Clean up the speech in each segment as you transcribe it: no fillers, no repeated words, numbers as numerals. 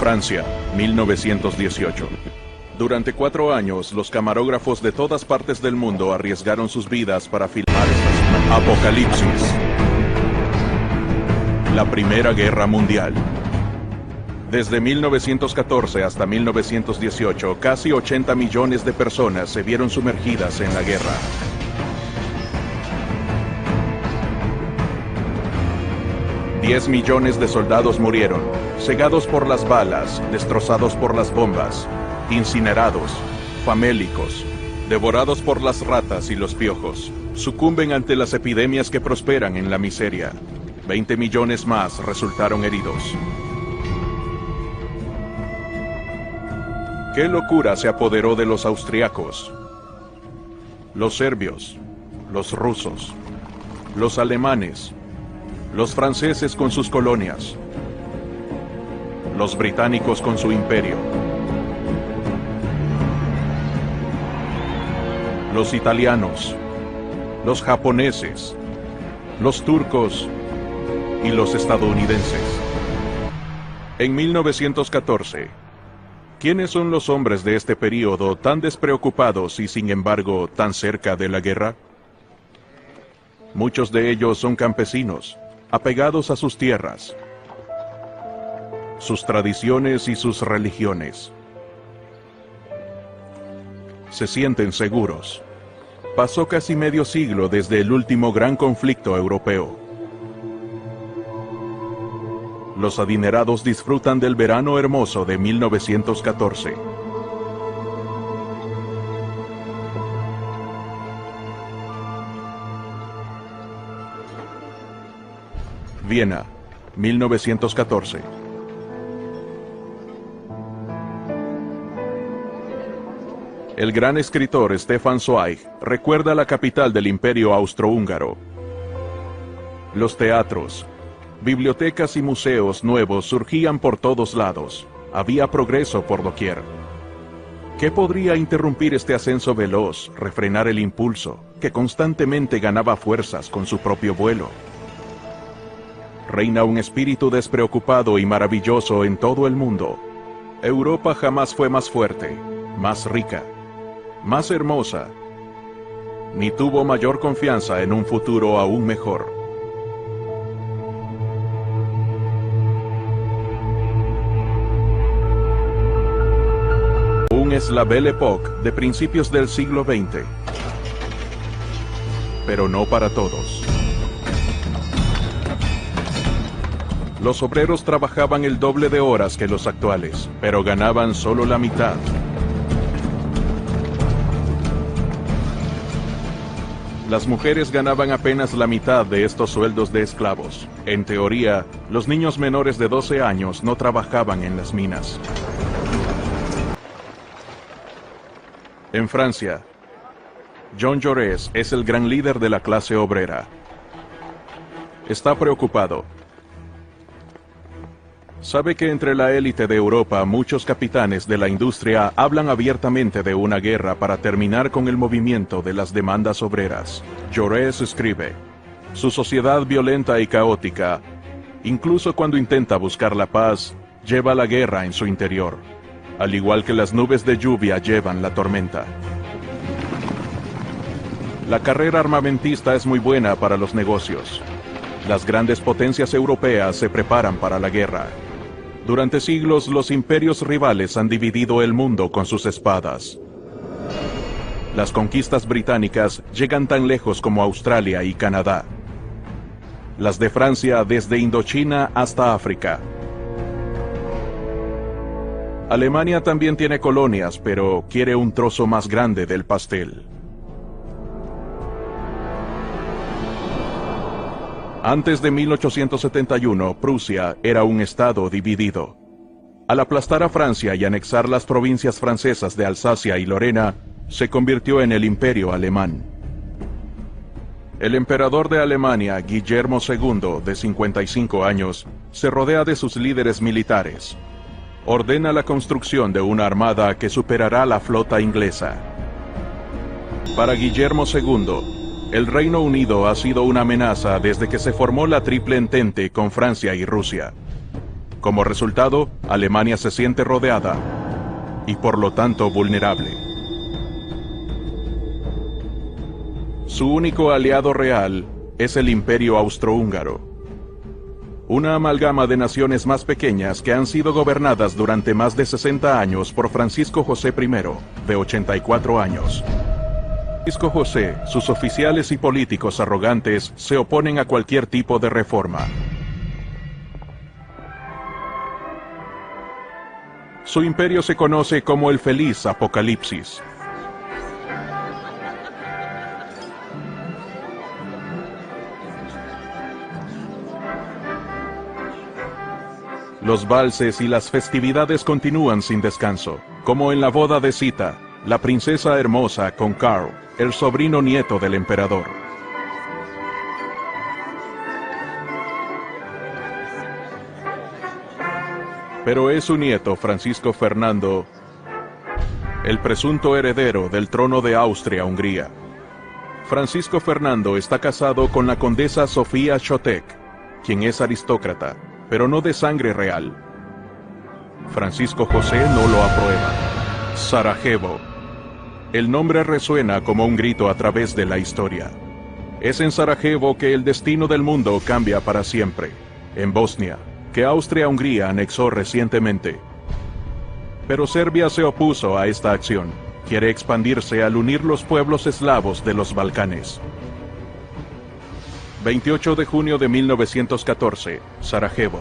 Francia, 1918. Durante 4 años, los camarógrafos de todas partes del mundo arriesgaron sus vidas para filmar estas Apocalipsis. La Primera Guerra Mundial. Desde 1914 hasta 1918, casi 80 millones de personas se vieron sumergidas en la guerra. $10 millones de soldados murieron, cegados por las balas, destrozados por las bombas, incinerados, famélicos, devorados por las ratas y los piojos. Sucumben ante las epidemias que prosperan en la miseria. 20 millones más resultaron heridos. ¿Qué locura se apoderó de los austriacos, los serbios, los rusos, los alemanes, los franceses con sus colonias, los británicos con su imperio, los italianos, los japoneses, los turcos y los estadounidenses? En 1914, ¿quiénes son los hombres de este período tan despreocupados y sin embargo tan cerca de la guerra? Muchos de ellos son campesinos, apegados a sus tierras, sus tradiciones y sus religiones. Se sienten seguros. Pasó casi medio siglo desde el último gran conflicto europeo. Los adinerados disfrutan del verano hermoso de 1914. Viena, 1914. El gran escritor Stefan Zweig recuerda la capital del Imperio Austrohúngaro. Los teatros, bibliotecas y museos nuevos surgían por todos lados. Había progreso por doquier. ¿Qué podría interrumpir este ascenso veloz, refrenar el impulso, que constantemente ganaba fuerzas con su propio vuelo? Reina un espíritu despreocupado y maravilloso en todo el mundo. Europa jamás fue más fuerte, más rica, más hermosa, ni tuvo mayor confianza en un futuro aún mejor. Aún es la Belle Époque de principios del siglo XX, pero no para todos. Los obreros trabajaban el doble de horas que los actuales, pero ganaban solo la mitad. Las mujeres ganaban apenas la mitad de estos sueldos de esclavos. En teoría, los niños menores de 12 años no trabajaban en las minas. En Francia, Jean Jaurès es el gran líder de la clase obrera. Está preocupado. Sabe que entre la élite de Europa muchos capitanes de la industria hablan abiertamente de una guerra para terminar con el movimiento de las demandas obreras. Jaurès escribe: su sociedad violenta y caótica, incluso cuando intenta buscar la paz, lleva la guerra en su interior, al igual que las nubes de lluvia llevan la tormenta. La carrera armamentista es muy buena para los negocios. Las grandes potencias europeas se preparan para la guerra. Durante siglos los imperios rivales han dividido el mundo con sus espadas. Las conquistas británicas llegan tan lejos como Australia y Canadá. Las de Francia desde Indochina hasta África. Alemania también tiene colonias, pero quiere un trozo más grande del pastel. Antes de 1871, Prusia era un estado dividido. Al aplastar a Francia y anexar las provincias francesas de Alsacia y Lorena, se convirtió en el Imperio Alemán. El emperador de Alemania, Guillermo II, de 55 años, se rodea de sus líderes militares. Ordena la construcción de una armada que superará la flota inglesa. Para Guillermo II, el Reino Unido ha sido una amenaza desde que se formó la Triple Entente con Francia y Rusia. Como resultado, Alemania se siente rodeada y por lo tanto vulnerable. Su único aliado real es el Imperio Austrohúngaro, una amalgama de naciones más pequeñas que han sido gobernadas durante más de 60 años por Francisco José I, de 84 años. Francisco José, sus oficiales y políticos arrogantes se oponen a cualquier tipo de reforma. Su imperio se conoce como el Feliz Apocalipsis. Los valses y las festividades continúan sin descanso, como en la boda de Zita, la princesa hermosa con Karl, el sobrino nieto del emperador. Pero es su nieto, Francisco Fernando, el presunto heredero del trono de Austria-Hungría. Francisco Fernando está casado con la condesa Sofía Chotek, quien es aristócrata, pero no de sangre real. Francisco José no lo aprueba. Sarajevo. El nombre resuena como un grito a través de la historia. Es en Sarajevo que el destino del mundo cambia para siempre. En Bosnia, que Austria-Hungría anexó recientemente. Pero Serbia se opuso a esta acción. Quiere expandirse al unir los pueblos eslavos de los Balcanes. 28 de junio de 1914, Sarajevo.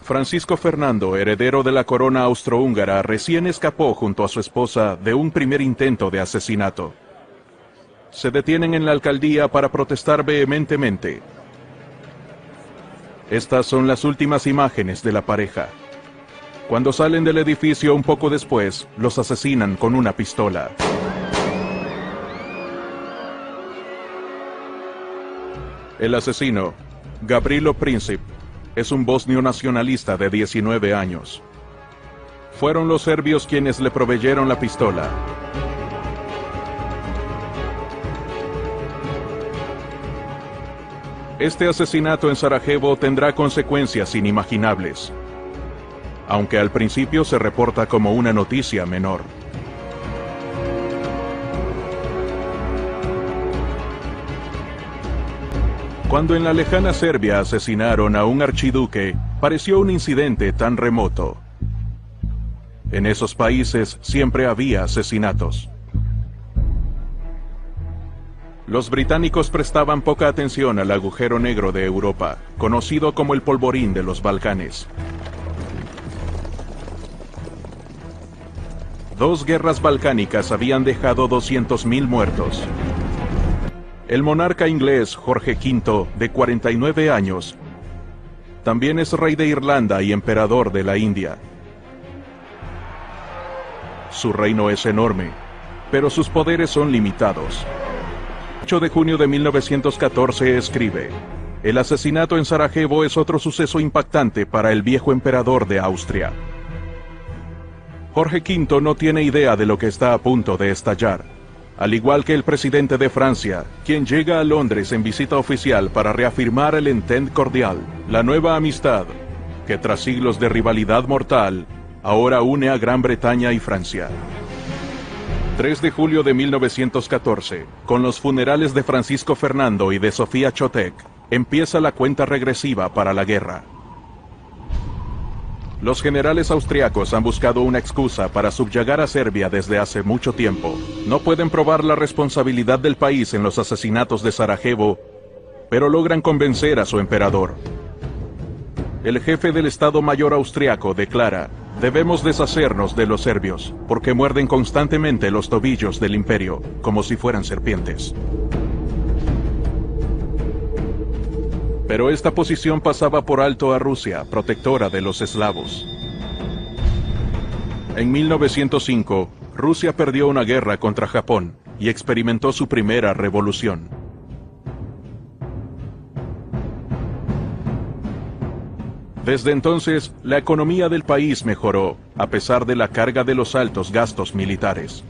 Francisco Fernando, heredero de la corona austrohúngara, recién escapó junto a su esposa de un primer intento de asesinato. Se detienen en la alcaldía para protestar vehementemente. Estas son las últimas imágenes de la pareja. Cuando salen del edificio un poco después, los asesinan con una pistola. El asesino, Gavrilo Princip, es un bosnio nacionalista de 19 años. Fueron los serbios quienes le proveyeron la pistola. Este asesinato en Sarajevo tendrá consecuencias inimaginables, aunque al principio se reporta como una noticia menor. Cuando en la lejana Serbia asesinaron a un archiduque, pareció un incidente tan remoto. En esos países siempre había asesinatos. Los británicos prestaban poca atención al agujero negro de Europa, conocido como el polvorín de los Balcanes. 2 guerras balcánicas habían dejado 200.000 muertos. El monarca inglés Jorge V, de 49 años, también es rey de Irlanda y emperador de la India. Su reino es enorme, pero sus poderes son limitados. El 8 de junio de 1914 escribe: el asesinato en Sarajevo es otro suceso impactante para el viejo emperador de Austria. Jorge V no tiene idea de lo que está a punto de estallar. Al igual que el presidente de Francia, quien llega a Londres en visita oficial para reafirmar el Entente Cordial, la nueva amistad, que tras siglos de rivalidad mortal, ahora une a Gran Bretaña y Francia. 3 de julio de 1914, con los funerales de Francisco Fernando y de Sofía Chotek, empieza la cuenta regresiva para la guerra. Los generales austriacos han buscado una excusa para subyagar a Serbia desde hace mucho tiempo. No pueden probar la responsabilidad del país en los asesinatos de Sarajevo, pero logran convencer a su emperador. El jefe del Estado Mayor austriaco declara: debemos deshacernos de los serbios, porque muerden constantemente los tobillos del imperio, como si fueran serpientes. Pero esta posición pasaba por alto a Rusia, protectora de los eslavos. En 1905, Rusia perdió una guerra contra Japón y experimentó su primera revolución. Desde entonces, la economía del país mejoró, a pesar de la carga de los altos gastos militares.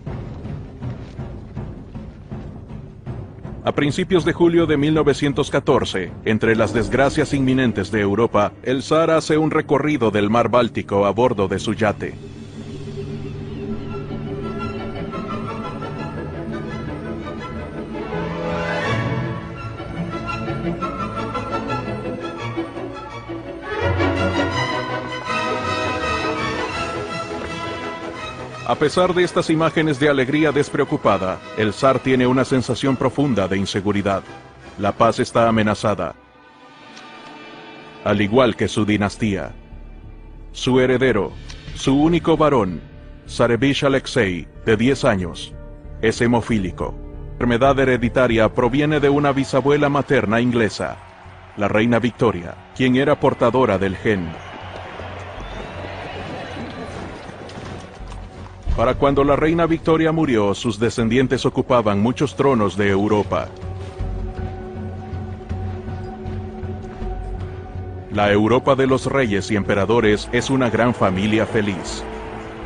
A principios de julio de 1914, entre las desgracias inminentes de Europa, el zar hace un recorrido del mar Báltico a bordo de su yate. A pesar de estas imágenes de alegría despreocupada, el zar tiene una sensación profunda de inseguridad. La paz está amenazada, al igual que su dinastía. Su heredero, su único varón, Zarevich Alexei, de 10 años, es hemofílico. La enfermedad hereditaria proviene de una bisabuela materna inglesa, la reina Victoria, quien era portadora del gen. Para cuando la reina Victoria murió, sus descendientes ocupaban muchos tronos de Europa. La Europa de los reyes y emperadores es una gran familia feliz.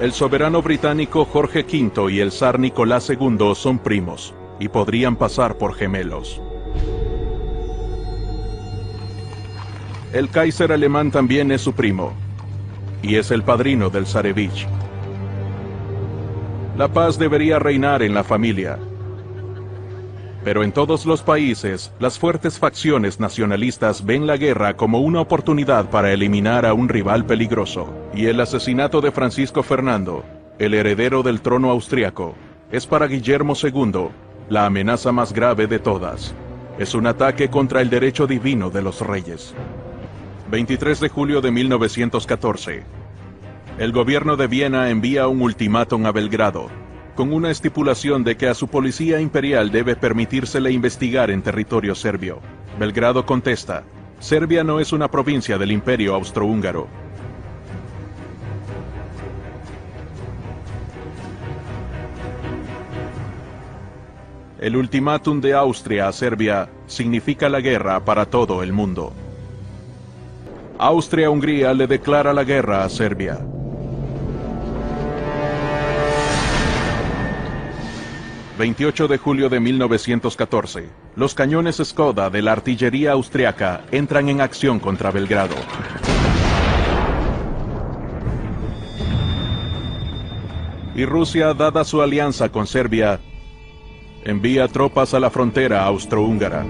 El soberano británico Jorge V y el zar Nicolás II son primos, y podrían pasar por gemelos. El Kaiser alemán también es su primo, y es el padrino del Zarevich. La paz debería reinar en la familia. Pero en todos los países, las fuertes facciones nacionalistas ven la guerra como una oportunidad para eliminar a un rival peligroso. Y el asesinato de Francisco Fernando, el heredero del trono austriaco, es para Guillermo II la amenaza más grave de todas. Es un ataque contra el derecho divino de los reyes. 23 de julio de 1914. El gobierno de Viena envía un ultimátum a Belgrado, con una estipulación de que a su policía imperial debe permitírsele investigar en territorio serbio. Belgrado contesta: Serbia no es una provincia del Imperio Austrohúngaro. El ultimátum de Austria a Serbia significa la guerra para todo el mundo. Austria-Hungría le declara la guerra a Serbia. ...28 de julio de 1914... los cañones Skoda de la artillería austriaca entran en acción contra Belgrado. Y Rusia, dada su alianza con Serbia, envía tropas a la frontera austrohúngara.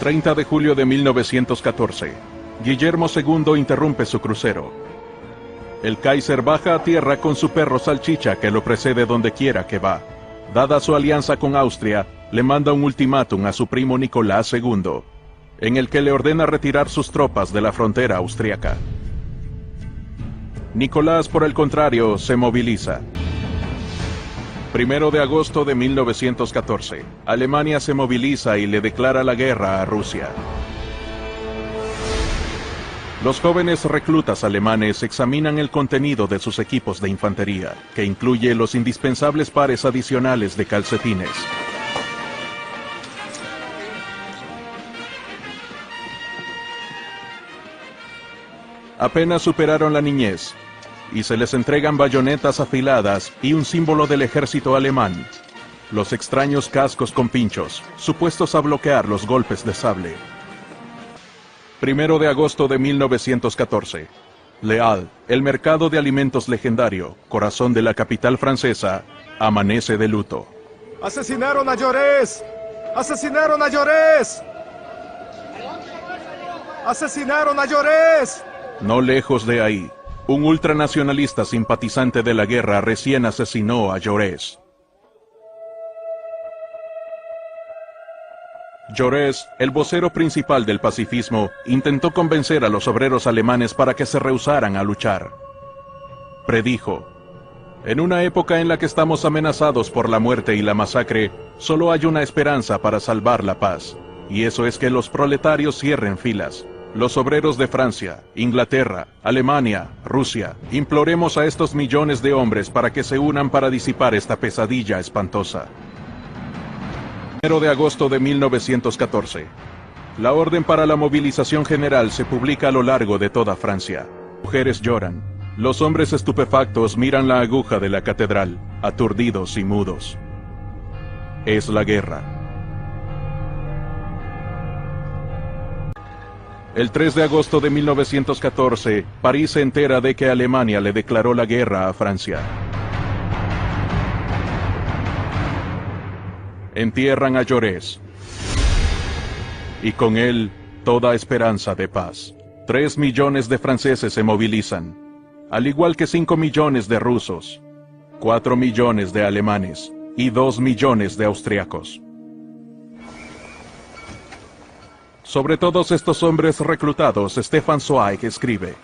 ...30 de julio de 1914... Guillermo II interrumpe su crucero. El Kaiser baja a tierra con su perro Salchicha, que lo precede donde quiera que va. Dada su alianza con Austria, le manda un ultimátum a su primo Nicolás II, en el que le ordena retirar sus tropas de la frontera austriaca. Nicolás, por el contrario, se moviliza. 1 de agosto de 1914, Alemania se moviliza y le declara la guerra a Rusia. Los jóvenes reclutas alemanes examinan el contenido de sus equipos de infantería, que incluye los indispensables pares adicionales de calcetines. Apenas superaron la niñez, y se les entregan bayonetas afiladas y un símbolo del ejército alemán, los extraños cascos con pinchos, supuestos a bloquear los golpes de sable. 1 de agosto de 1914. Leal, el mercado de alimentos legendario, corazón de la capital francesa, amanece de luto. ¡Asesinaron a Jaurès! ¡Asesinaron a Jaurès! ¡Asesinaron a Jaurès! No lejos de ahí, un ultranacionalista simpatizante de la guerra recién asesinó a Jaurès. Jaurès, el vocero principal del pacifismo, intentó convencer a los obreros alemanes para que se rehusaran a luchar. Predijo: en una época en la que estamos amenazados por la muerte y la masacre, solo hay una esperanza para salvar la paz, y eso es que los proletarios cierren filas. Los obreros de Francia, Inglaterra, Alemania, Rusia, imploremos a estos millones de hombres para que se unan para disipar esta pesadilla espantosa. 1 de agosto de 1914. La orden para la movilización general se publica a lo largo de toda Francia. Mujeres lloran. Los hombres estupefactos miran la aguja de la catedral, aturdidos y mudos. Es la guerra. El 3 de agosto de 1914, París se entera de que Alemania le declaró la guerra a Francia. Entierran a Jaurès. Y con él, toda esperanza de paz. 3 millones de franceses se movilizan, al igual que 5 millones de rusos, 4 millones de alemanes y 2 millones de austriacos. Sobre todos estos hombres reclutados, Stefan Zweig escribe: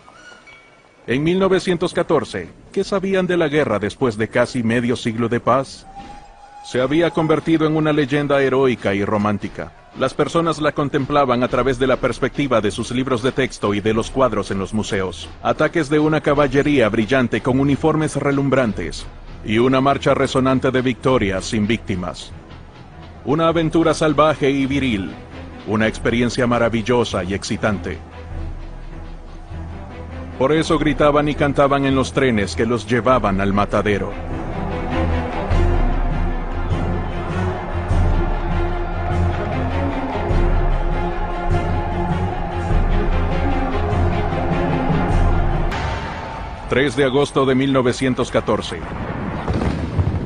en 1914, ¿qué sabían de la guerra después de casi medio siglo de paz? Se había convertido en una leyenda heroica y romántica. Las personas la contemplaban a través de la perspectiva de sus libros de texto y de los cuadros en los museos. Ataques de una caballería brillante con uniformes relumbrantes y una marcha resonante de victorias sin víctimas. Una aventura salvaje y viril, una experiencia maravillosa y excitante. Por eso gritaban y cantaban en los trenes que los llevaban al matadero. ...3 de agosto de 1914.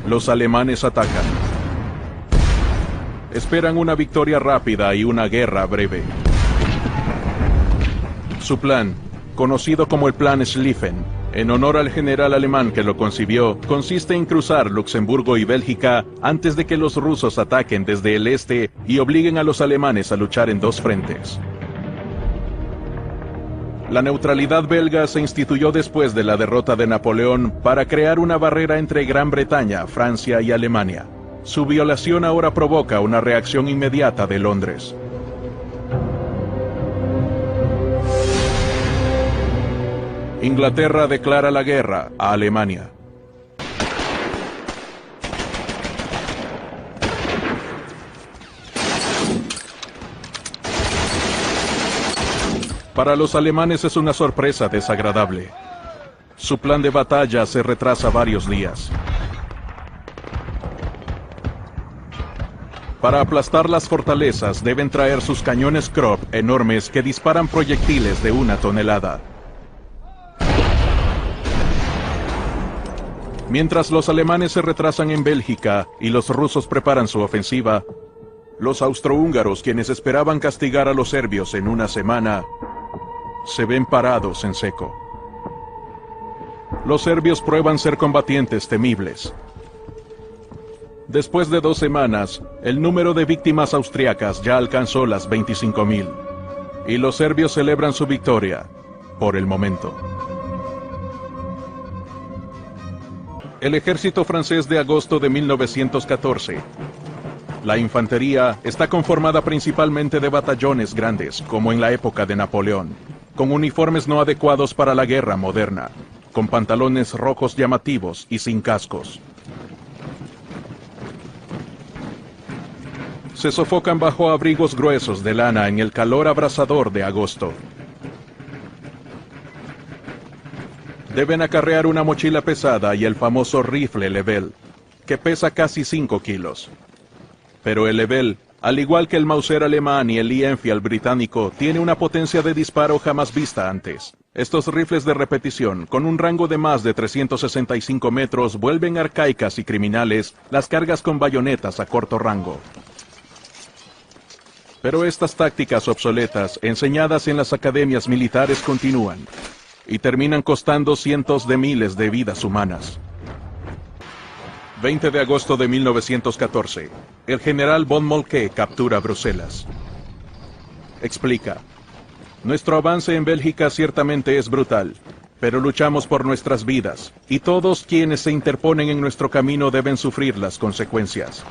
Los alemanes atacan. Esperan una victoria rápida y una guerra breve. Su plan, conocido como el Plan Schlieffen, en honor al general alemán que lo concibió, consiste en cruzar Luxemburgo y Bélgica antes de que los rusos ataquen desde el este y obliguen a los alemanes a luchar en 2 frentes. La neutralidad belga se instituyó después de la derrota de Napoleón para crear una barrera entre Gran Bretaña, Francia y Alemania. Su violación ahora provoca una reacción inmediata de Londres. Inglaterra declara la guerra a Alemania. Para los alemanes es una sorpresa desagradable. Su plan de batalla se retrasa varios días. Para aplastar las fortalezas deben traer sus cañones Krupp enormes que disparan proyectiles de 1 tonelada. Mientras los alemanes se retrasan en Bélgica y los rusos preparan su ofensiva, los austrohúngaros, quienes esperaban castigar a los serbios en una semana, se ven parados en seco. Los serbios prueban ser combatientes temibles. Después de 2 semanas, el número de víctimas austriacas ya alcanzó las 25.000, y los serbios celebran su victoria, por el momento. El ejército francés de agosto de 1914. La infantería está conformada principalmente de batallones grandes, como en la época de Napoleón, con uniformes no adecuados para la guerra moderna, con pantalones rojos llamativos y sin cascos. Se sofocan bajo abrigos gruesos de lana en el calor abrasador de agosto. Deben acarrear una mochila pesada y el famoso rifle Lebel, que pesa casi 5 kilos. Pero el Lebel, al igual que el Mauser alemán y el Lee Enfield británico, tiene una potencia de disparo jamás vista antes. Estos rifles de repetición, con un rango de más de 365 metros, vuelven arcaicas y criminales las cargas con bayonetas a corto rango. Pero estas tácticas obsoletas, enseñadas en las academias militares, continúan, y terminan costando cientos de miles de vidas humanas. 20 de agosto de 1914. El general von Moltke captura Bruselas. Explica: nuestro avance en Bélgica ciertamente es brutal, pero luchamos por nuestras vidas, y todos quienes se interponen en nuestro camino deben sufrir las consecuencias.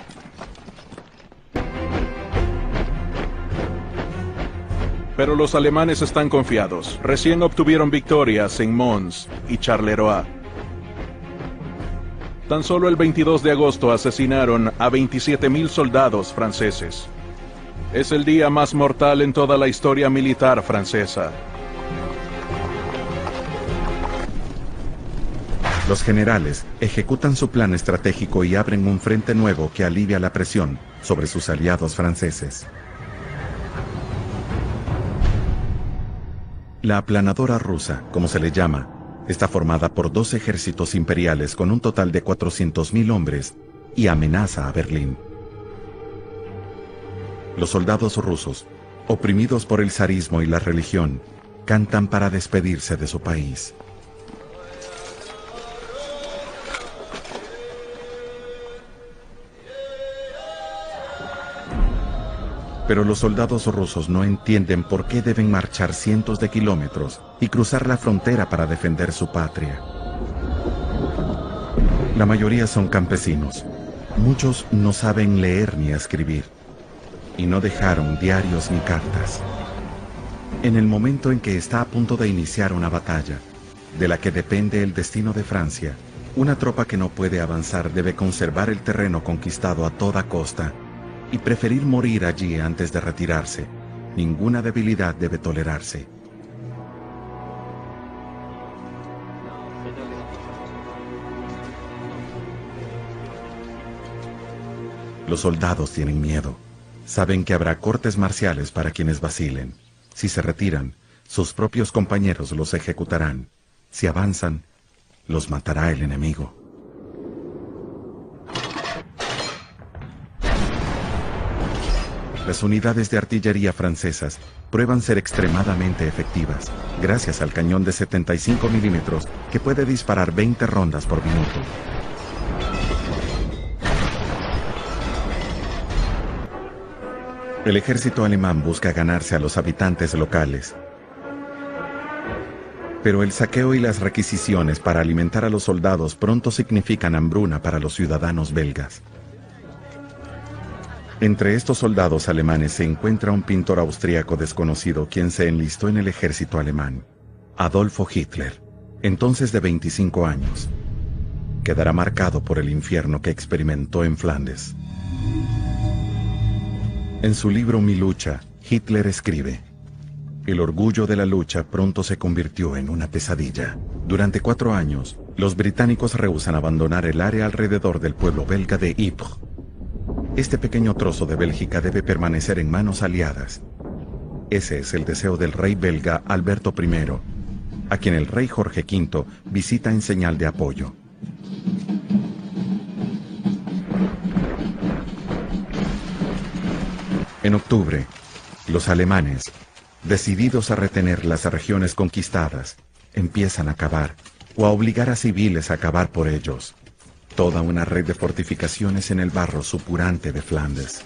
Pero los alemanes están confiados. Recién obtuvieron victorias en Mons y Charleroi. Tan solo el 22 de agosto asesinaron a 27.000 soldados franceses. Es el día más mortal en toda la historia militar francesa. Los generales ejecutan su plan estratégico y abren un frente nuevo que alivia la presión sobre sus aliados franceses. La aplanadora rusa, como se le llama, está formada por 2 ejércitos imperiales con un total de 400.000 hombres y amenaza a Berlín. Los soldados rusos, oprimidos por el zarismo y la religión, cantan para despedirse de su país. Pero los soldados rusos no entienden por qué deben marchar cientos de kilómetros y cruzar la frontera para defender su patria. La mayoría son campesinos. Muchos no saben leer ni escribir. Y no dejaron diarios ni cartas. En el momento en que está a punto de iniciar una batalla, de la que depende el destino de Francia, una tropa que no puede avanzar debe conservar el terreno conquistado a toda costa y preferir morir allí antes de retirarse. Ninguna debilidad debe tolerarse. Los soldados tienen miedo. Saben que habrá cortes marciales para quienes vacilen. Si se retiran, sus propios compañeros los ejecutarán. Si avanzan, los matará el enemigo. Las unidades de artillería francesas prueban ser extremadamente efectivas, gracias al cañón de 75 milímetros que puede disparar 20 rondas por minuto. El ejército alemán busca ganarse a los habitantes locales. Pero el saqueo y las requisiciones para alimentar a los soldados pronto significan hambruna para los ciudadanos belgas. Entre estos soldados alemanes se encuentra un pintor austríaco desconocido quien se enlistó en el ejército alemán, Adolfo Hitler, entonces de 25 años. Quedará marcado por el infierno que experimentó en Flandes. En su libro Mi lucha, Hitler escribe: el orgullo de la lucha pronto se convirtió en una pesadilla. Durante 4 años, los británicos rehúsan abandonar el área alrededor del pueblo belga de Ypres. Este pequeño trozo de Bélgica debe permanecer en manos aliadas. Ese es el deseo del rey belga Alberto I, a quien el rey Jorge V visita en señal de apoyo. En octubre, los alemanes, decididos a retener las regiones conquistadas, empiezan a cavar o a obligar a civiles a cavar por ellos. Toda una red de fortificaciones en el barro supurante de Flandes.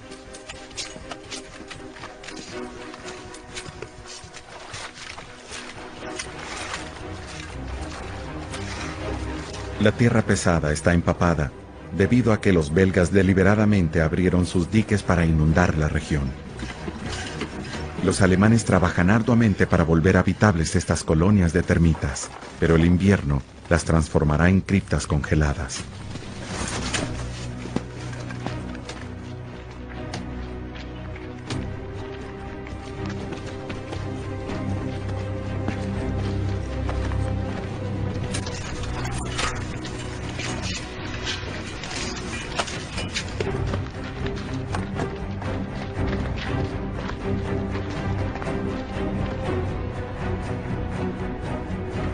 La tierra pesada está empapada debido a que los belgas deliberadamente abrieron sus diques para inundar la región. Los alemanes trabajan arduamente para volver habitables estas colonias de termitas, pero el invierno las transformará en criptas congeladas.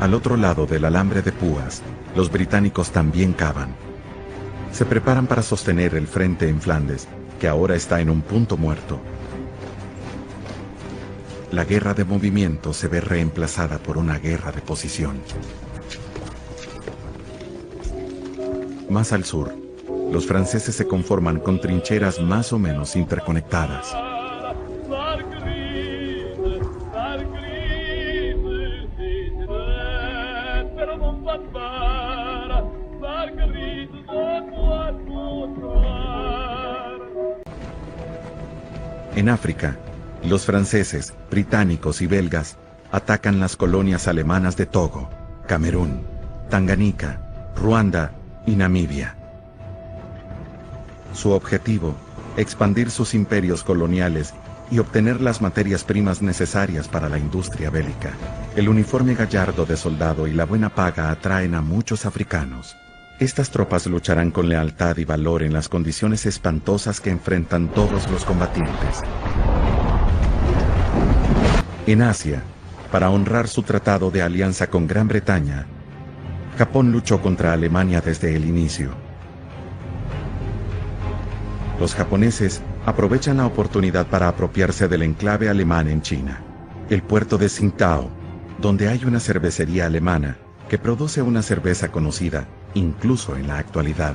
Al otro lado del alambre de púas, los británicos también cavan. Se preparan para sostener el frente en Flandes, que ahora está en un punto muerto. La guerra de movimiento se ve reemplazada por una guerra de posición. Más al sur, los franceses se conforman con trincheras más o menos interconectadas. En África, los franceses, británicos y belgas atacan las colonias alemanas de Togo, Camerún, Tanganica, Ruanda y Namibia. Su objetivo, expandir sus imperios coloniales y obtener las materias primas necesarias para la industria bélica. El uniforme gallardo de soldado y la buena paga atraen a muchos africanos. Estas tropas lucharán con lealtad y valor en las condiciones espantosas que enfrentan todos los combatientes. En Asia, para honrar su tratado de alianza con Gran Bretaña, Japón luchó contra Alemania desde el inicio. Los japoneses aprovechan la oportunidad para apropiarse del enclave alemán en China, el puerto de Tsingtao, donde hay una cervecería alemana que produce una cerveza conocida incluso en la actualidad.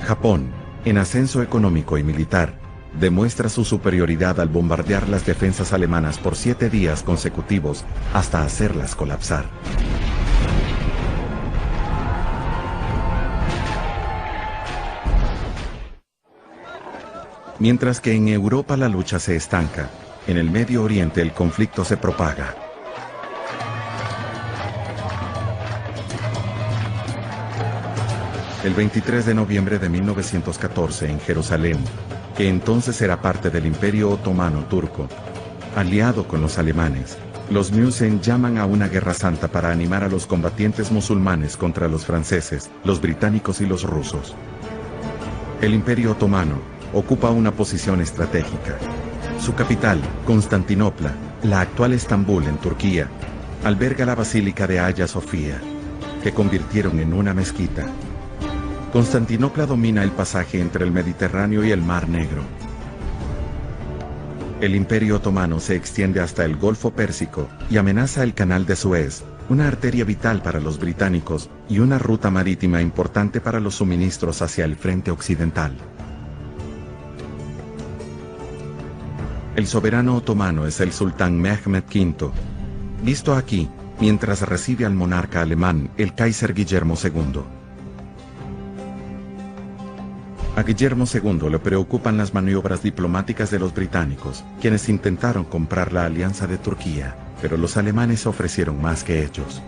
Japón, en ascenso económico y militar, demuestra su superioridad al bombardear las defensas alemanas por 7 días consecutivos hasta hacerlas colapsar. Mientras que en Europa la lucha se estanca, en el Medio Oriente el conflicto se propaga. El 23 de noviembre de 1914 en Jerusalén, que entonces era parte del Imperio Otomano Turco, aliado con los alemanes, los Müsen llaman a una guerra santa para animar a los combatientes musulmanes contra los franceses, los británicos y los rusos. El Imperio Otomano ocupa una posición estratégica. Su capital, Constantinopla, la actual Estambul en Turquía, alberga la Basílica de Hagia Sofía, que convirtieron en una mezquita. Constantinopla domina el pasaje entre el Mediterráneo y el Mar Negro. El Imperio Otomano se extiende hasta el Golfo Pérsico y amenaza el Canal de Suez, una arteria vital para los británicos y una ruta marítima importante para los suministros hacia el frente occidental. El soberano otomano es el sultán Mehmed V, visto aquí mientras recibe al monarca alemán, el Kaiser Guillermo II. A Guillermo II le preocupan las maniobras diplomáticas de los británicos, quienes intentaron comprar la alianza de Turquía, pero los alemanes ofrecieron más que ellos.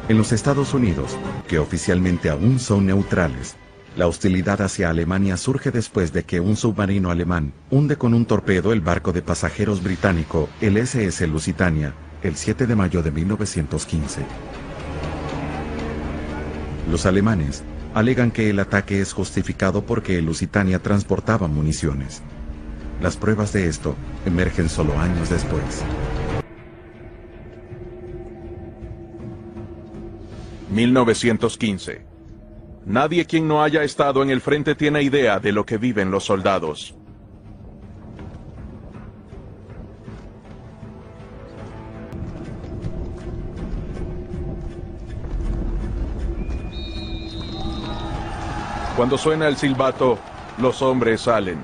En los Estados Unidos, que oficialmente aún son neutrales, la hostilidad hacia Alemania surge después de que un submarino alemán hunde con un torpedo el barco de pasajeros británico, el SS Lusitania, el 7 de mayo de 1915. Los alemanes alegan que el ataque es justificado porque el Lusitania transportaba municiones. Las pruebas de esto emergen solo años después. 1915. Nadie quien no haya estado en el frente tiene idea de lo que viven los soldados. Cuando suena el silbato, los hombres salen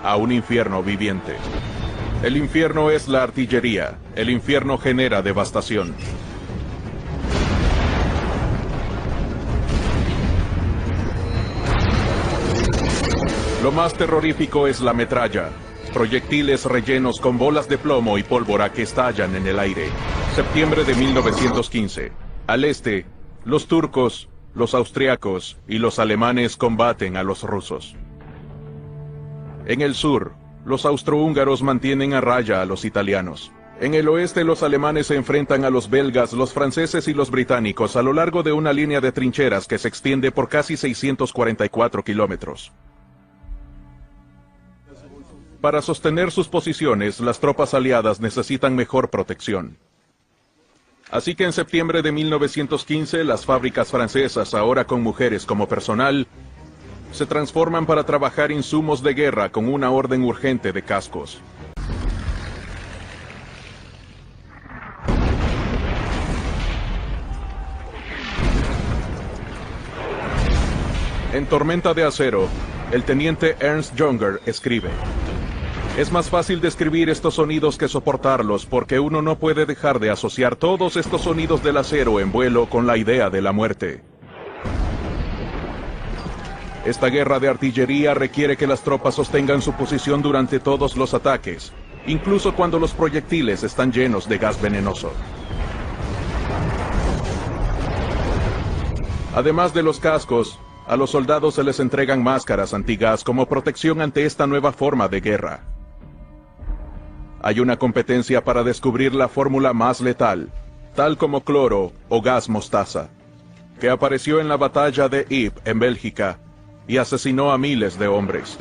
a un infierno viviente. El infierno es la artillería. El infierno genera devastación. Lo más terrorífico es la metralla, proyectiles rellenos con bolas de plomo y pólvora que estallan en el aire. Septiembre de 1915. Al este, los turcos, los austriacos y los alemanes combaten a los rusos. En el sur, los austrohúngaros mantienen a raya a los italianos. En el oeste, los alemanes se enfrentan a los belgas, los franceses y los británicos a lo largo de una línea de trincheras que se extiende por casi 644 kilómetros. Para sostener sus posiciones, las tropas aliadas necesitan mejor protección. Así que en septiembre de 1915, las fábricas francesas, ahora con mujeres como personal, se transforman para trabajar insumos de guerra con una orden urgente de cascos. En Tormenta de Acero, el teniente Ernst Junger escribe: es más fácil describir estos sonidos que soportarlos, porque uno no puede dejar de asociar todos estos sonidos del acero en vuelo con la idea de la muerte. Esta guerra de artillería requiere que las tropas sostengan su posición durante todos los ataques, incluso cuando los proyectiles están llenos de gas venenoso. Además de los cascos, a los soldados se les entregan máscaras antigas como protección ante esta nueva forma de guerra. Hay una competencia para descubrir la fórmula más letal, tal como cloro o gas mostaza, que apareció en la batalla de Ypres en Bélgica y asesinó a miles de hombres.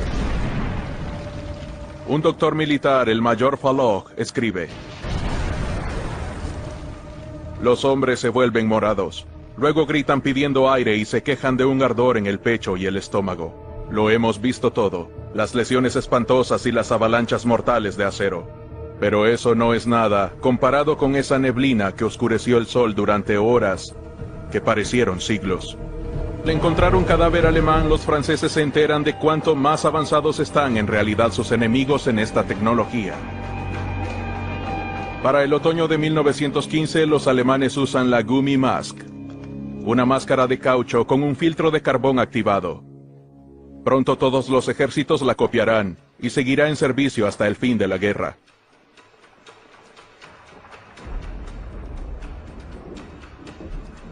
Un doctor militar, el mayor Falloch, escribe: los hombres se vuelven morados, luego gritan pidiendo aire y se quejan de un ardor en el pecho y el estómago. Lo hemos visto todo, las lesiones espantosas y las avalanchas mortales de acero. Pero eso no es nada comparado con esa neblina que oscureció el sol durante horas que parecieron siglos. Al encontrar un cadáver alemán, los franceses se enteran de cuánto más avanzados están en realidad sus enemigos en esta tecnología. Para el otoño de 1915, los alemanes usan la Gummi Mask, una máscara de caucho con un filtro de carbón activado. Pronto todos los ejércitos la copiarán y seguirá en servicio hasta el fin de la guerra.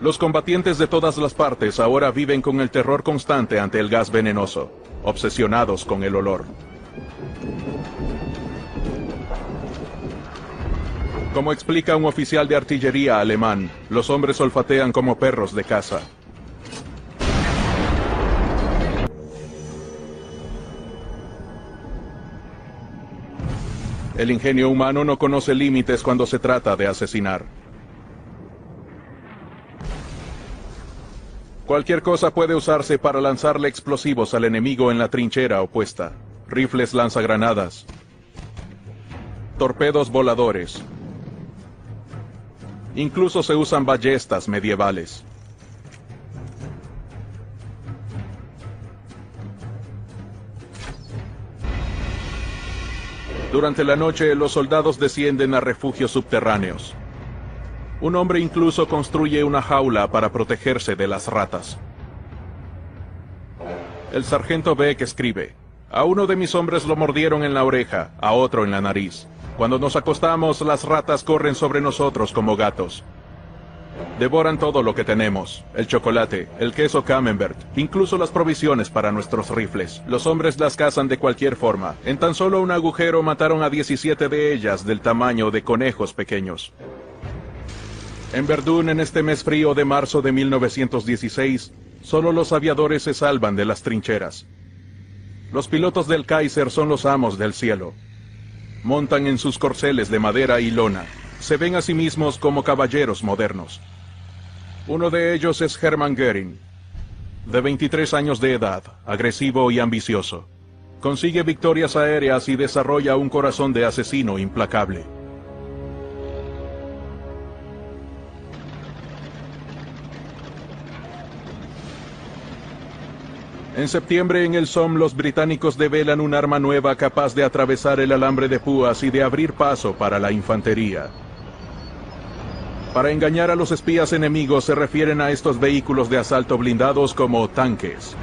Los combatientes de todas las partes ahora viven con el terror constante ante el gas venenoso, obsesionados con el olor. Como explica un oficial de artillería alemán, los hombres olfatean como perros de caza. El ingenio humano no conoce límites cuando se trata de asesinar. Cualquier cosa puede usarse para lanzarle explosivos al enemigo en la trinchera opuesta. Rifles lanzagranadas, torpedos voladores. Incluso se usan ballestas medievales. Durante la noche, los soldados descienden a refugios subterráneos. Un hombre incluso construye una jaula para protegerse de las ratas. El sargento Beck escribe: a uno de mis hombres lo mordieron en la oreja, a otro en la nariz. Cuando nos acostamos, las ratas corren sobre nosotros como gatos. Devoran todo lo que tenemos: el chocolate, el queso camembert, incluso las provisiones para nuestros rifles. Los hombres las cazan de cualquier forma. En tan solo un agujero mataron a 17 de ellas del tamaño de conejos pequeños. En Verdún, en este mes frío de marzo de 1916, solo los aviadores se salvan de las trincheras. Los pilotos del Kaiser son los amos del cielo. Montan en sus corceles de madera y lona. Se ven a sí mismos como caballeros modernos. Uno de ellos es Hermann Göring, de 23 años de edad, agresivo y ambicioso. Consigue victorias aéreas y desarrolla un corazón de asesino implacable. En septiembre, en el Somme, los británicos develan un arma nueva capaz de atravesar el alambre de púas y de abrir paso para la infantería. Para engañar a los espías enemigos se refieren a estos vehículos de asalto blindados como tanques.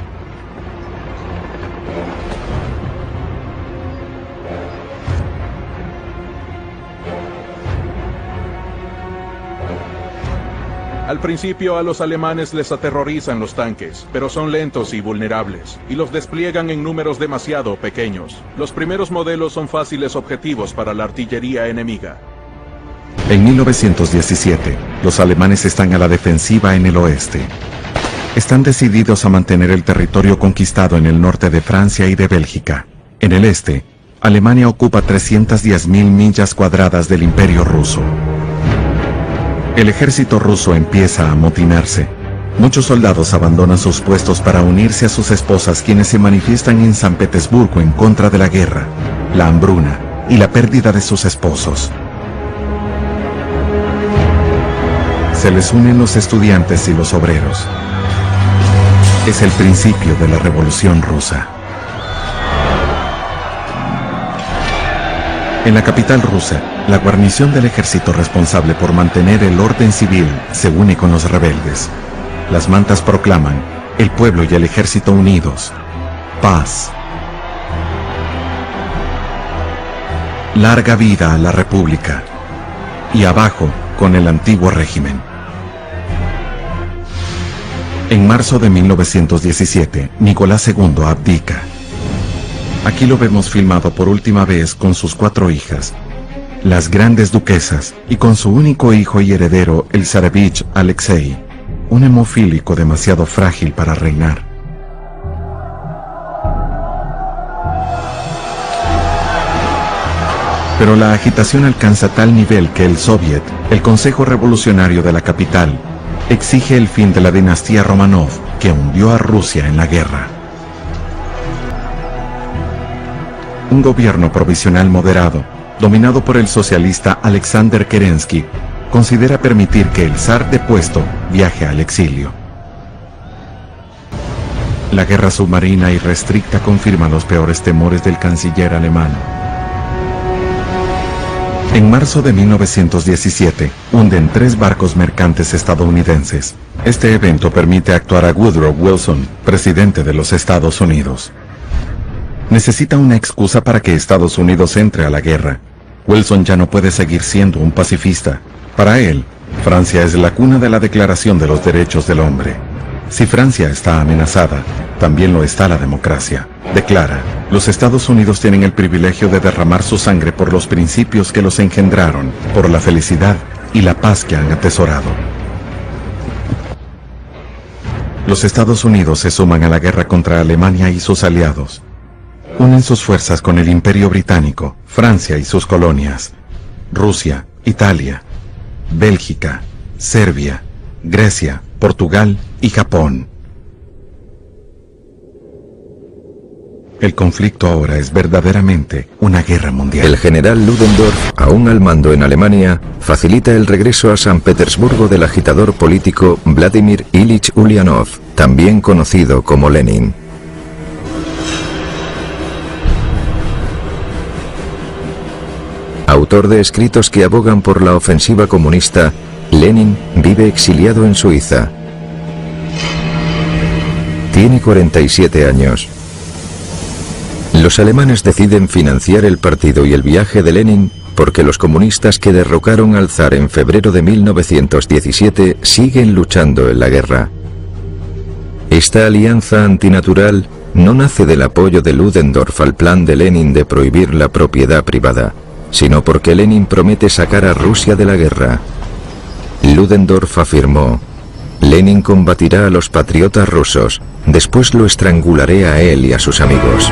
Al principio a los alemanes les aterrorizan los tanques, pero son lentos y vulnerables, y los despliegan en números demasiado pequeños. Los primeros modelos son fáciles objetivos para la artillería enemiga. En 1917, los alemanes están a la defensiva en el oeste. Están decididos a mantener el territorio conquistado en el norte de Francia y de Bélgica. En el este, Alemania ocupa 310.000 millas cuadradas del Imperio ruso. El ejército ruso empieza a amotinarse. Muchos soldados abandonan sus puestos para unirse a sus esposas, quienes se manifiestan en San Petersburgo en contra de la guerra, la hambruna y la pérdida de sus esposos. Se les unen los estudiantes y los obreros. Es el principio de la Revolución Rusa. En la capital rusa, la guarnición del ejército responsable por mantener el orden civil se une con los rebeldes. Las mantas proclaman: el pueblo y el ejército unidos. Paz. Larga vida a la República. Y abajo con el antiguo régimen. En marzo de 1917, Nicolás II abdica. Aquí lo vemos filmado por última vez con sus 4 hijas. las grandes duquesas, y con su único hijo y heredero, el zarevich Alexei, un hemofílico demasiado frágil para reinar. Pero la agitación alcanza tal nivel que el Soviet, el Consejo Revolucionario de la capital, exige el fin de la dinastía Romanov, que hundió a Rusia en la guerra. Un gobierno provisional moderado, dominado por el socialista Alexander Kerensky, considera permitir que el zar depuesto viaje al exilio. La guerra submarina irrestricta confirma los peores temores del canciller alemán. En marzo de 1917, hunden 3 barcos mercantes estadounidenses. Este evento permite actuar a Woodrow Wilson, presidente de los Estados Unidos. Necesita una excusa para que Estados Unidos entre a la guerra. Wilson ya no puede seguir siendo un pacifista. Para él, Francia es la cuna de la Declaración de los Derechos del Hombre. Si Francia está amenazada, también lo está la democracia. Declara, los Estados Unidos tienen el privilegio de derramar su sangre por los principios que los engendraron, por la felicidad y la paz que han atesorado. Los Estados Unidos se suman a la guerra contra Alemania y sus aliados. Unen sus fuerzas con el Imperio Británico, Francia y sus colonias, Rusia, Italia, Bélgica, Serbia, Grecia, Portugal y Japón. El conflicto ahora es verdaderamente una guerra mundial. El general Ludendorff, aún al mando en Alemania, facilita el regreso a San Petersburgo del agitador político Vladimir Ilich Ulyanov, también conocido como Lenin. Autor de escritos que abogan por la ofensiva comunista, Lenin vive exiliado en Suiza. Tiene 47 años. Los alemanes deciden financiar el partido y el viaje de Lenin porque los comunistas que derrocaron al zar en febrero de 1917 siguen luchando en la guerra. Esta alianza antinatural no nace del apoyo de Ludendorff al plan de Lenin de prohibir la propiedad privada, sino porque Lenin promete sacar a Rusia de la guerra. Ludendorff afirmó: Lenin combatirá a los patriotas rusos, después lo estrangularé a él y a sus amigos.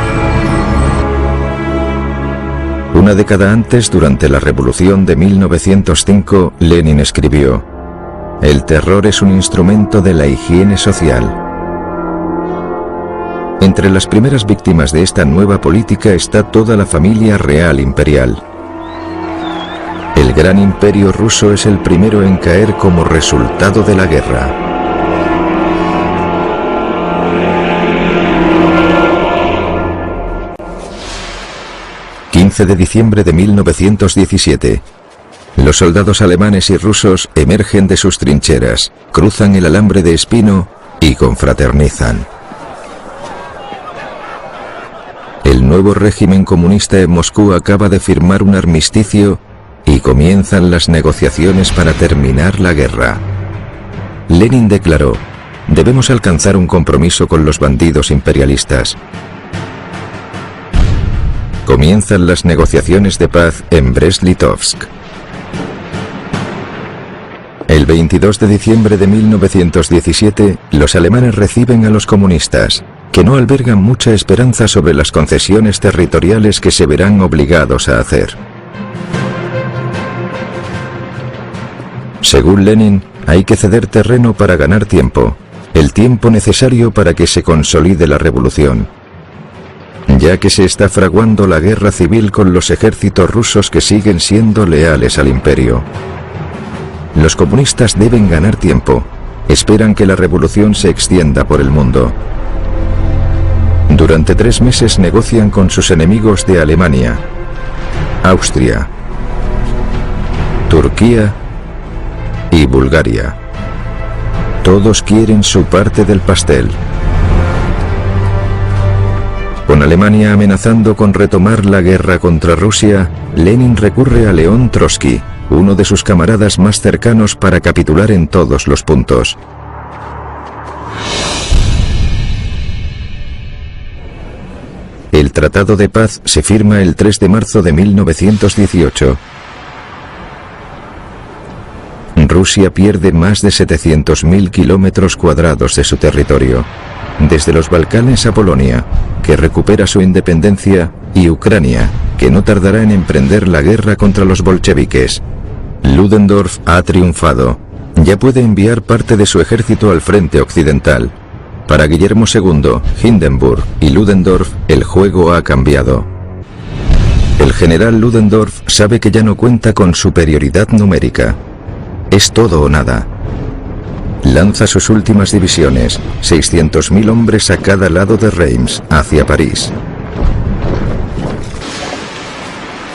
Una década antes, durante la Revolución de 1905, Lenin escribió: el terror es un instrumento de la higiene social. Entre las primeras víctimas de esta nueva política está toda la familia real imperial. El gran imperio ruso es el primero en caer como resultado de la guerra. El 15 de diciembre de 1917. Los soldados alemanes y rusos emergen de sus trincheras, cruzan el alambre de espino y confraternizan. El nuevo régimen comunista en Moscú acaba de firmar un armisticio y comienzan las negociaciones para terminar la guerra. Lenin declaró: debemos alcanzar un compromiso con los bandidos imperialistas. Comienzan las negociaciones de paz en Brest-Litovsk. El 22 de diciembre de 1917, los alemanes reciben a los comunistas, que no albergan mucha esperanza sobre las concesiones territoriales que se verán obligados a hacer. Según Lenin, hay que ceder terreno para ganar tiempo, el tiempo necesario para que se consolide la revolución, ya que se está fraguando la guerra civil con los ejércitos rusos que siguen siendo leales al imperio. Los comunistas deben ganar tiempo, esperan que la revolución se extienda por el mundo. Durante 3 meses negocian con sus enemigos de Alemania, Austria, Turquía y Bulgaria. Todos quieren su parte del pastel. Con Alemania amenazando con retomar la guerra contra Rusia, Lenin recurre a León Trotsky, uno de sus camaradas más cercanos, para capitular en todos los puntos. El Tratado de Paz se firma el 3 de marzo de 1918. Rusia pierde más de 700.000 kilómetros cuadrados de su territorio, desde los Balcanes a Polonia, que recupera su independencia, y Ucrania, que no tardará en emprender la guerra contra los bolcheviques. Ludendorff ha triunfado. Ya puede enviar parte de su ejército al frente occidental. Para Guillermo II, Hindenburg y Ludendorff, el juego ha cambiado. El general Ludendorff sabe que ya no cuenta con superioridad numérica. Es todo o nada. Lanza sus últimas divisiones, 600.000 hombres a cada lado de Reims, hacia París.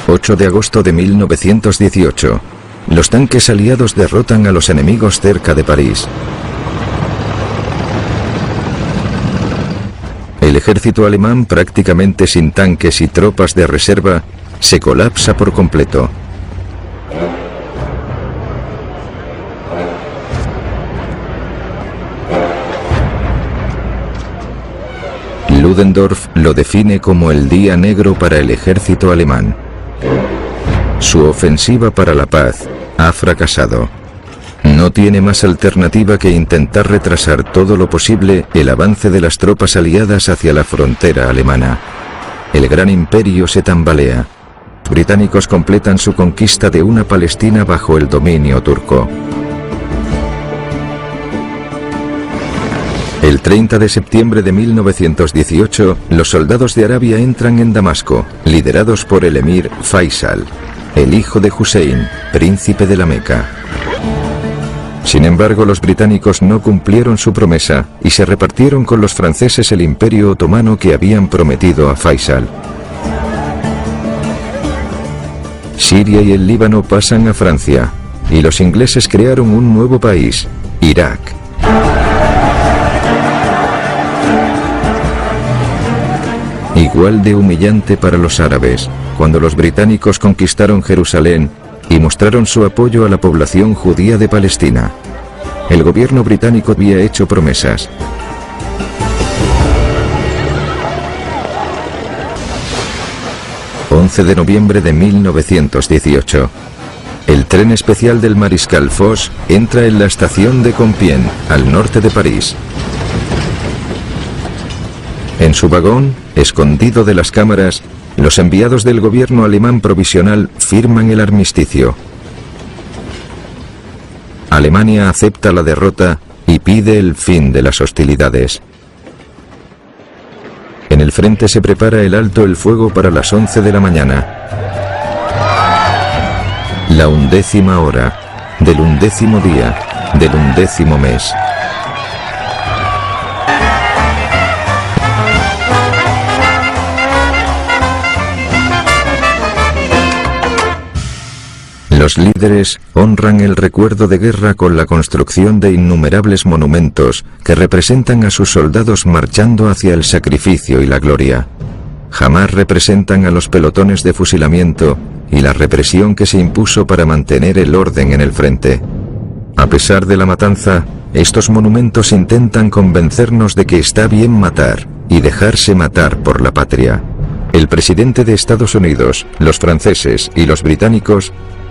8 de agosto de 1918. Los tanques aliados derrotan a los enemigos cerca de París. El ejército alemán, prácticamente sin tanques y tropas de reserva, se colapsa por completo. Ludendorff lo define como el día negro para el ejército alemán. Su ofensiva para la paz ha fracasado. No tiene más alternativa que intentar retrasar todo lo posible el avance de las tropas aliadas hacia la frontera alemana. El gran imperio se tambalea. Los británicos completan su conquista de una Palestina bajo el dominio turco. El 30 de septiembre de 1918, los soldados de Arabia entran en Damasco, liderados por el emir Faisal, el hijo de Hussein, príncipe de la Meca. Sin embargo, los británicos no cumplieron su promesa y se repartieron con los franceses el imperio otomano que habían prometido a Faisal. Siria y el Líbano pasan a Francia, y los ingleses crearon un nuevo país, Irak. Igual de humillante para los árabes, cuando los británicos conquistaron Jerusalén y mostraron su apoyo a la población judía de Palestina. El gobierno británico había hecho promesas. ...11 de noviembre de 1918... El tren especial del mariscal Foch entra en la estación de Compiègne, al norte de París. En su vagón, escondido de las cámaras, los enviados del gobierno alemán provisional firman el armisticio. Alemania acepta la derrota y pide el fin de las hostilidades. En el frente se prepara el alto el fuego para las 11 de la mañana. La 11ª hora, del 11º día, del 11º mes. Los líderes honran el recuerdo de guerra con la construcción de innumerables monumentos que representan a sus soldados marchando hacia el sacrificio y la gloria. Jamás representan a los pelotones de fusilamiento y la represión que se impuso para mantener el orden en el frente. A pesar de la matanza, estos monumentos intentan convencernos de que está bien matar y dejarse matar por la patria. El presidente de Estados Unidos, los franceses y los británicos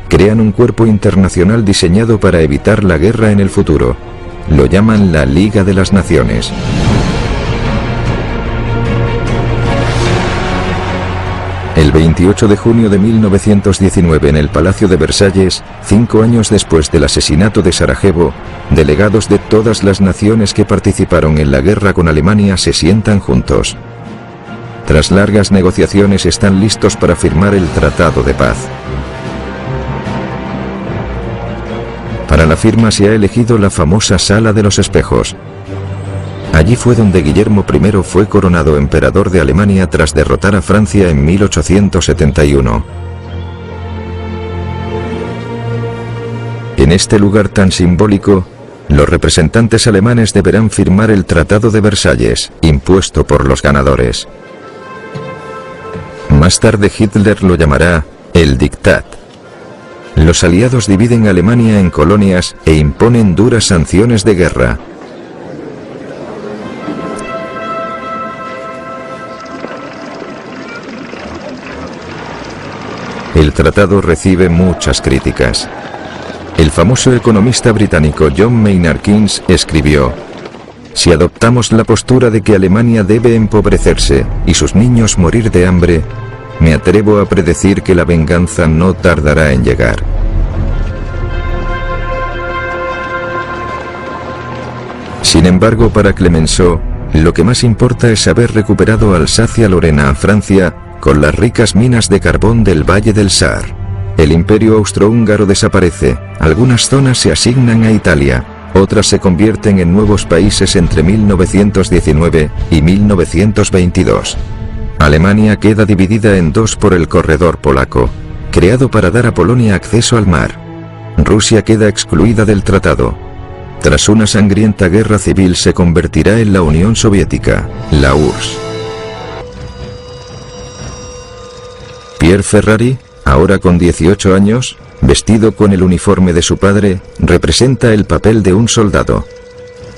crean un cuerpo internacional diseñado para evitar la guerra en el futuro. Lo llaman la Liga de las Naciones. El 28 de junio de 1919 en el Palacio de Versalles, 5 años después del asesinato de Sarajevo, delegados de todas las naciones que participaron en la guerra con Alemania se sientan juntos. Tras largas negociaciones están listos para firmar el Tratado de Paz. Para la firma se ha elegido la famosa Sala de los Espejos. Allí fue donde Guillermo I fue coronado emperador de Alemania tras derrotar a Francia en 1871. En este lugar tan simbólico, los representantes alemanes deberán firmar el Tratado de Versalles, impuesto por los ganadores. Más tarde Hitler lo llamará el Diktat. Los aliados dividen a Alemania en colonias e imponen duras sanciones de guerra. El tratado recibe muchas críticas. El famoso economista británico John Maynard Keynes escribió: si adoptamos la postura de que Alemania debe empobrecerse y sus niños morir de hambre, me atrevo a predecir que la venganza no tardará en llegar. Sin embargo, para Clemenceau, lo que más importa es haber recuperado Alsacia-Lorena a Francia con las ricas minas de carbón del Valle del Saar. El imperio austrohúngaro desaparece, algunas zonas se asignan a Italia, otras se convierten en nuevos países entre 1919 y 1922. Alemania queda dividida en dos por el corredor polaco, creado para dar a Polonia acceso al mar. Rusia queda excluida del tratado. Tras una sangrienta guerra civil se convertirá en la Unión Soviética, la URSS. Pierre Ferrari, ahora con 18 años, vestido con el uniforme de su padre, representa el papel de un soldado.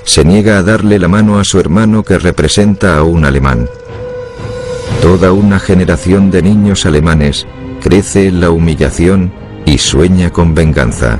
Se niega a darle la mano a su hermano que representa a un alemán. Toda una generación de niños alemanes crece en la humillación y sueña con venganza.